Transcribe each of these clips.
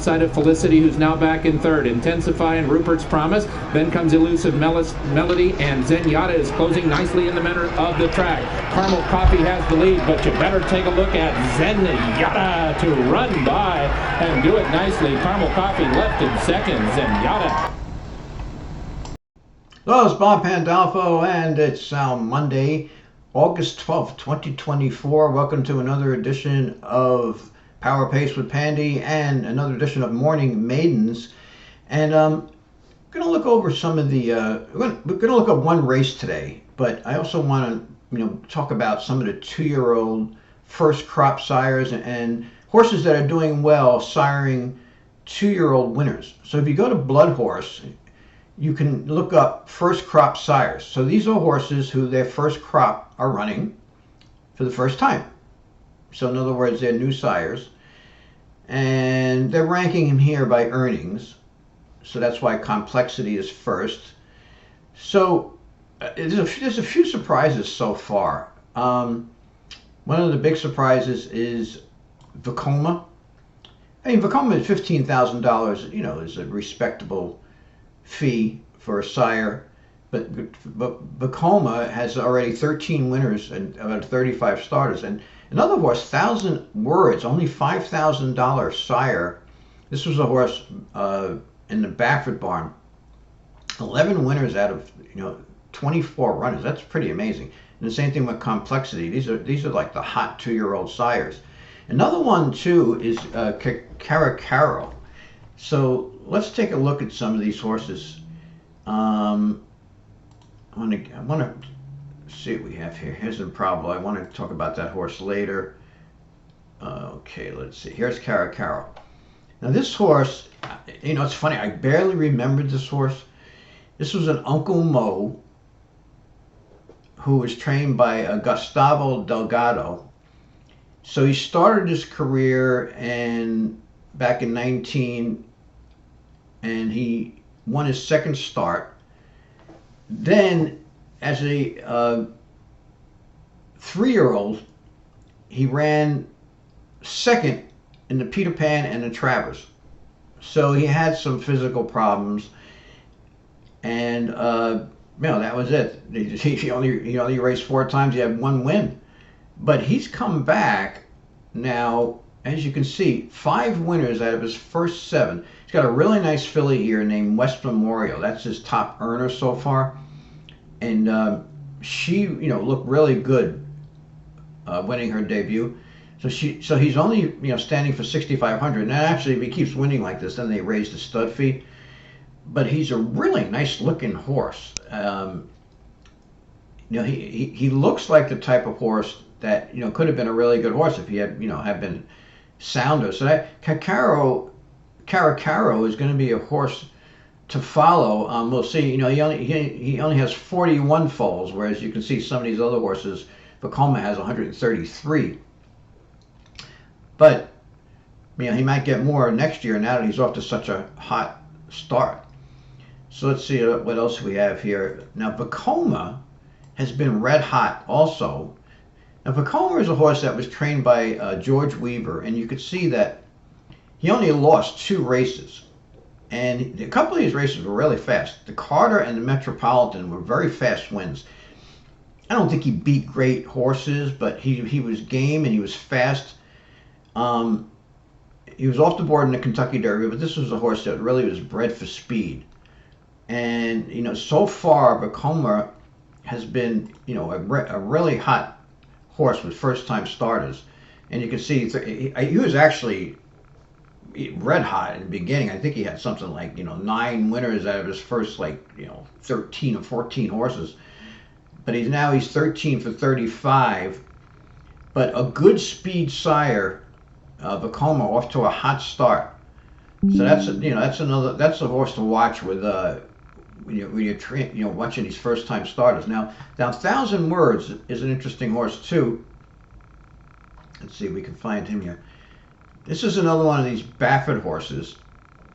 outside of Felicity, who's now back in third. Intensify and Rupert's Promise. Then comes Elusive Melody, and Zenyatta is closing nicely in the center of the track. Caramel Coffee has the lead, but you better take a look at Zenyatta to run by and do it nicely. Caramel Coffee left in second. Zenyatta. Hello, it's Bob Pandolfo, and it's Monday, August 12th, 2024. Welcome to another edition of Power Pace with Pandy and another edition of Morning Maidens. And we're going to look over some of the, we're going to look at one race today, but I also want to, talk about some of the 2-year-old first crop sires and horses that are doing well siring 2-year-old winners. So if you go to Blood Horse, you can look up first crop sires. So these are horses who their first crop are running for the first time. So in other words, they're new sires. And they're ranking him here by earnings. So that's why complexity is first. So there's a few surprises so far. One of the big surprises is Vekoma. I mean, Vekoma is $15,000, is a respectable fee for a sire, but Vekoma has already 13 winners and about 35 starters. And another horse, 1,000 Words, only $5,000 sire. This was a horse in the Baffert barn. 11 winners out of 24 runners. That's pretty amazing. And the same thing with complexity. These are like the hot 2-year-old sires. Another one too is Caracaro. So let's take a look at some of these horses. I want to see what we have here. Here's Improbable. I want to talk about that horse later. Okay, let's see. Here's Caracaro. Now this horse, it's funny. I barely remembered this horse. This was an Uncle Mo who was trained by Gustavo Delgado. So he started his career back in 19, and he won his second start. Then, as a 3-year-old, he ran second in the Peter Pan and the Travers. So he had some physical problems, and that was it. He only raced 4 times. He had 1 win, but he's come back now. As you can see, 5 winners out of his first 7. He's got a really nice filly here named West Memorial. That's his top earner so far. And she, looked really good winning her debut. So he's only, standing for 6,500. And actually, if he keeps winning like this, then they raise the stud fee. But he's a really nice looking horse. He looks like the type of horse that, could have been a really good horse if he had, had been sounder. So that Caracaro is going to be a horse to follow. We'll see. He only has 41 foals, whereas you can see some of these other horses. Vekoma has 133. But he might get more next year now that he's off to such a hot start. So let's see what else we have here. Now Vekoma has been red hot also. Now, Vekoma is a horse that was trained by George Weaver, and you could see that he only lost 2 races. And a couple of these races were really fast. The Carter and the Metropolitan were very fast wins. I don't think he beat great horses, but he was game and he was fast. He was off the board in the Kentucky Derby, but this was a horse that really was bred for speed. And, so far, Vekoma has been, a really hot horse with first-time starters, and you can see he was actually red hot in the beginning. I think he had something like 9 winners out of his first 13 or 14 horses, but he's 13 for 35. But a good speed sire, Vekoma, off to a hot start. So that's a horse to watch with when you're watching these first time starters. Now 1,000 Words is an interesting horse too. Let's see if we can find him here. This is another one of these Baffert horses.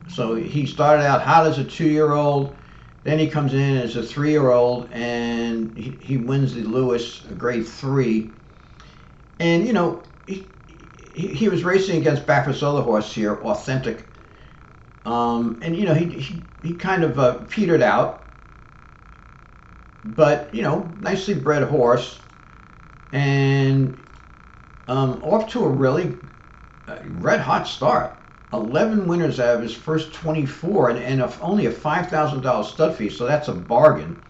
So he started out hot as a 2-year-old, then he comes in as a 3-year-old, and he wins the Lewis Grade 3. And he was racing against Baffert's other horse here, Authentic. And he kind of petered out, but nicely bred horse, and off to a really red hot start. 11 winners out of his first 24, and only a $5,000 stud fee, so that's a bargain.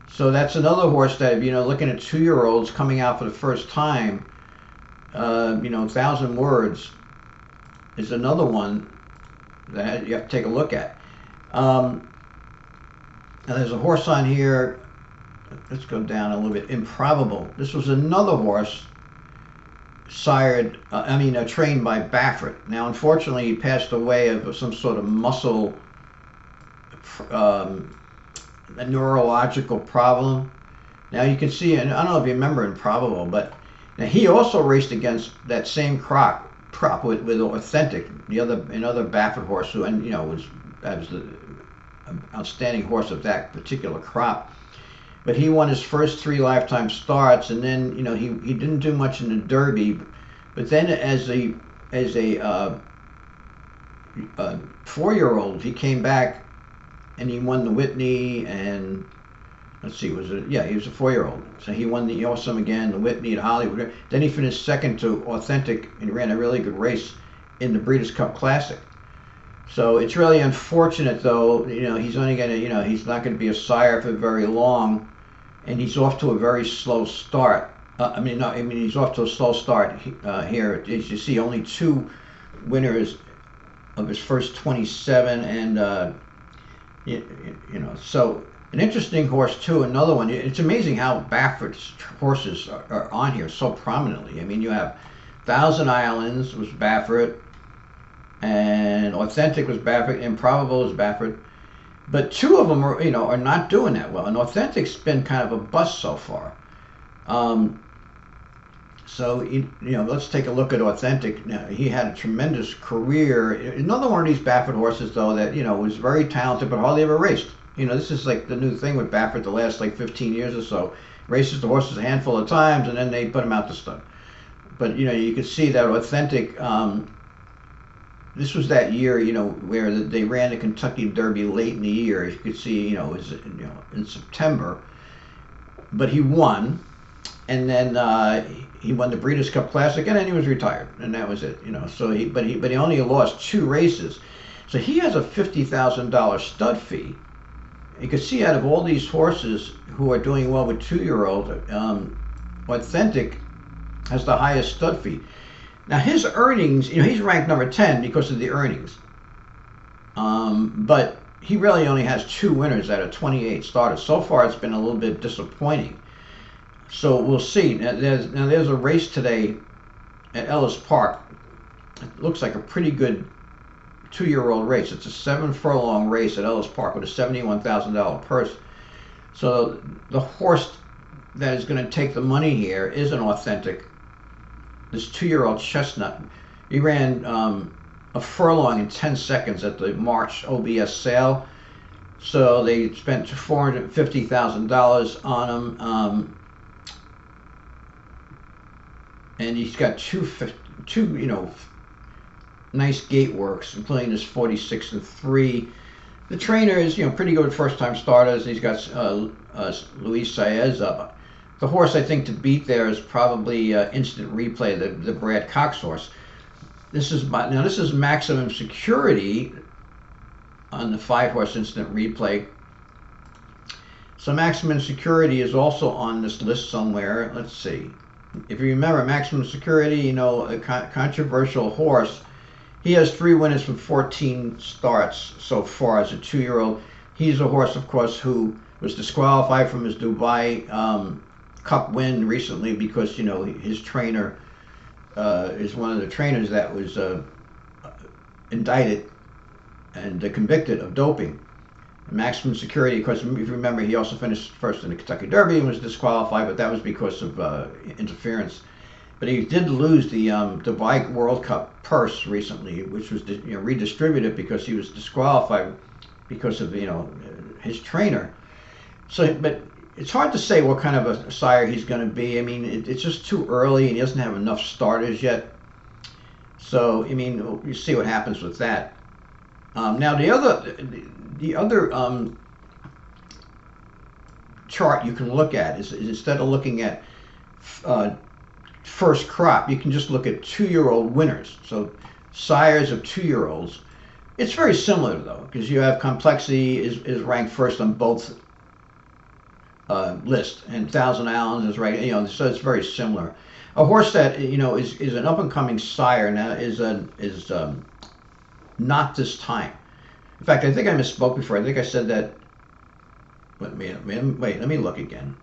So that's another horse that, if looking at 2-year-olds coming out for the first time, 1,000 words is another one that you have to take a look at. Now there's a horse on here. Let's go down a little bit. Improbable. This was another horse trained by Baffert. Now, unfortunately, he passed away of some sort of muscle, a neurological problem. Now you can see, and I don't know if you remember Improbable, but now he also raced against that same prop with Authentic, another Baffert horse who, was the outstanding horse of that particular crop. But he won his first 3 lifetime starts, and then he didn't do much in the Derby. But then as a 4-year-old, he came back and he won the Whitney, and let's see, he was a 4-year-old. So he won the Awesome again, the Whitney, the Hollywood. Then he finished second to Authentic and ran a really good race in the Breeders' Cup Classic. So it's really unfortunate, though. He's only gonna, he's not going to be a sire for very long, and he's off to a very slow start. He's off to a slow start here. As you see, only 2 winners of his first 27, and so an interesting horse too. Another one. It's amazing how Baffert's horses are on here so prominently. You have Thousand Islands was Baffert, and Authentic was Baffert, Improbable was Baffert, but 2 of them are not doing that well. And Authentic's been kind of a bust so far. So let's take a look at Authentic. Now, he had a tremendous career. Another one of these Baffert horses, though, that was very talented but hardly ever raced. This is like the new thing with Baffert the last 15 years or so. Races the horses a handful of times and then they put him out to stud. But you could see that Authentic. This was that year, where they ran the Kentucky Derby late in the year. You could see, it was in September, but he won, and then he won the Breeders' Cup Classic, and then he was retired, and that was it. So he only lost 2 races, so he has a $50,000 stud fee. You can see out of all these horses who are doing well with 2-year-olds, Authentic has the highest stud fee. Now his earnings, he's ranked number 10 because of the earnings. But he really only has 2 winners out of 28 starters. So far it's been a little bit disappointing. So we'll see. Now there's a race today at Ellis Park. It looks like a pretty good 2-year-old race. It's a 7-furlong race at Ellis Park with a $71,000 purse. So the horse that is going to take the money here is an Authentic. This 2-year-old Chestnut, he ran a furlong in 10 seconds at the March OBS sale. So they spent $450,000 on him, and he's got two nice gate works, including his 46-3. The trainer is pretty good first-time starters. He's got Luis Saez up. The horse I think to beat there is probably Instant Replay, the Brad Cox horse. This is Maximum Security on the 5-horse Instant Replay. So Maximum Security is also on this list somewhere. Let's see. If you remember, Maximum Security, a controversial horse. He has 3 winners from 14 starts so far as a 2-year-old. He's a horse, of course, who was disqualified from his Dubai Cup win recently because his trainer is one of the trainers that was indicted and convicted of doping. Maximum Security, of course, if you remember, he also finished first in the Kentucky Derby and was disqualified, but that was because of interference. But he did lose the Dubai World Cup purse recently, which was redistributed because he was disqualified because of his trainer. So, but it's hard to say what kind of a sire he's going to be. It's just too early, and he doesn't have enough starters yet. So, you see what happens with that. Now the other chart you can look at is instead of looking at first crop, you can just look at 2-year-old winners. So sires of 2-year-olds. It's very similar though, because you have complexity is ranked first on both lists, and Thousand Allens is ranked. So it's very similar. A horse that is an up and coming sire now is Not This Time. In fact, I think I misspoke before. I think I said that. Wait, let me look again.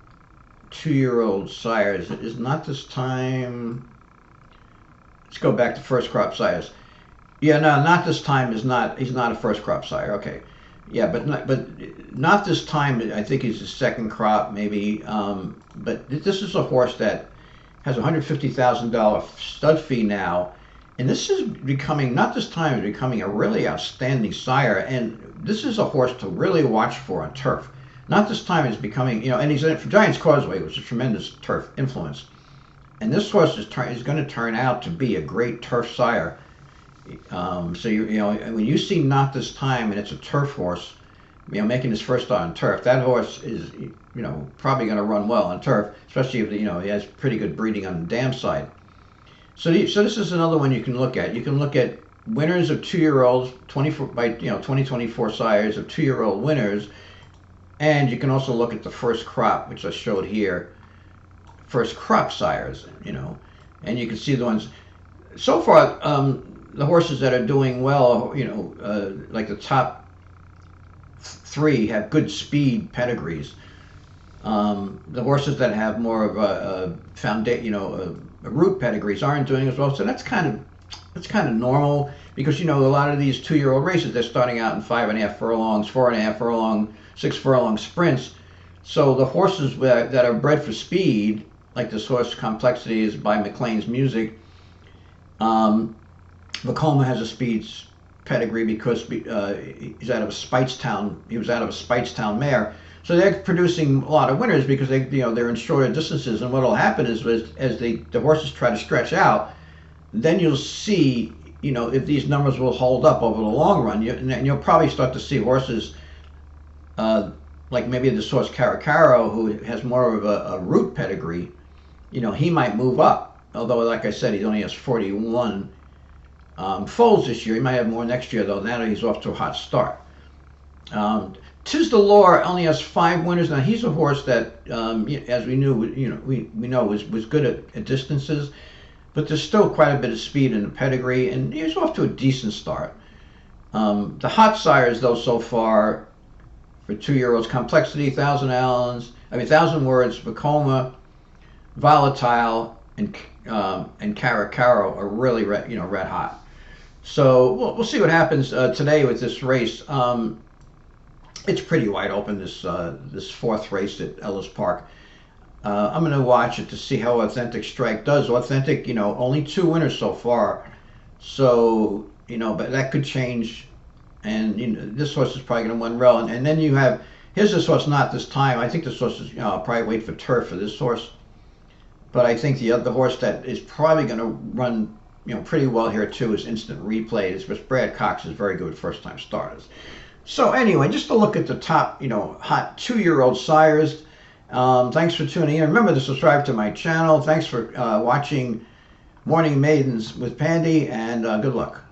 2-year-old sires is Not This Time. Let's go back to first crop sires. Yeah, no, Not This Time is not. He's not a first crop sire. Okay, yeah, but Not This Time. I think he's a second crop, maybe. But this is a horse that has a $150,000 stud fee now, and this is becoming. Not This Time is becoming a really outstanding sire, and this is a horse to really watch for on turf. Not This Time is becoming, and he's in it for Giants Causeway, which is a tremendous turf influence. And this horse is going to turn out to be a great turf sire. So when you see Not This Time and it's a turf horse, making his first start on turf, that horse is, probably going to run well on turf, especially if he has pretty good breeding on the dam side. So this is another one you can look at. You can look at winners of 2-year-olds, 2024 sires of 2-year-old winners. And you can also look at the first crop, which I showed here, first crop sires, and you can see the ones, so far, the horses that are doing well, like the top 3 have good speed pedigrees. The horses that have more of a foundation, a root pedigrees aren't doing as well. So that's kind of normal, because, a lot of these 2-year-old races, they're starting out in 5.5 furlongs, 4.5 furlong, 6 furlong sprints. So the horses that are bred for speed, like this horse Complexity is by McLean's Music. Vacoma has a speed pedigree because he's out of a Speightstown. He was out of a Speightstown mare. So they're producing a lot of winners because they're in shorter distances. And what will happen is as the horses try to stretch out, then you'll see if these numbers will hold up over the long run. And you'll probably start to see horses like maybe this horse Caracaro, who has more of a root pedigree. He might move up. Although, like I said, he only has 41 foals this year. He might have more next year, though. Now that he's off to a hot start. Tis the Lore only has 5 winners. Now he's a horse that, as we knew, we know was good at distances, but there's still quite a bit of speed in the pedigree, and he's off to a decent start. The hot sires, though, so far for 2-year-olds, Complexity, Thousand Words, Vacoma, Volatile, and Caracaro are really red hot. So we'll see what happens today with this race. It's pretty wide open, this 4th race at Ellis Park. I'm going to watch it to see how Authentic Strike does. Authentic, only 2 winners so far. So, but that could change. And this horse is probably going to win well. And then you have, here's this horse Not This Time. I think this horse is, I'll probably wait for turf for this horse. But I think the other horse that is probably going to run, pretty well here too is Instant Replay. It's because Brad Cox is very good with first-time starters. So anyway, just to look at the top, hot 2-year-old sires. Thanks for tuning in. Remember to subscribe to my channel. Thanks for watching Morning Maidens with Pandy, and good luck.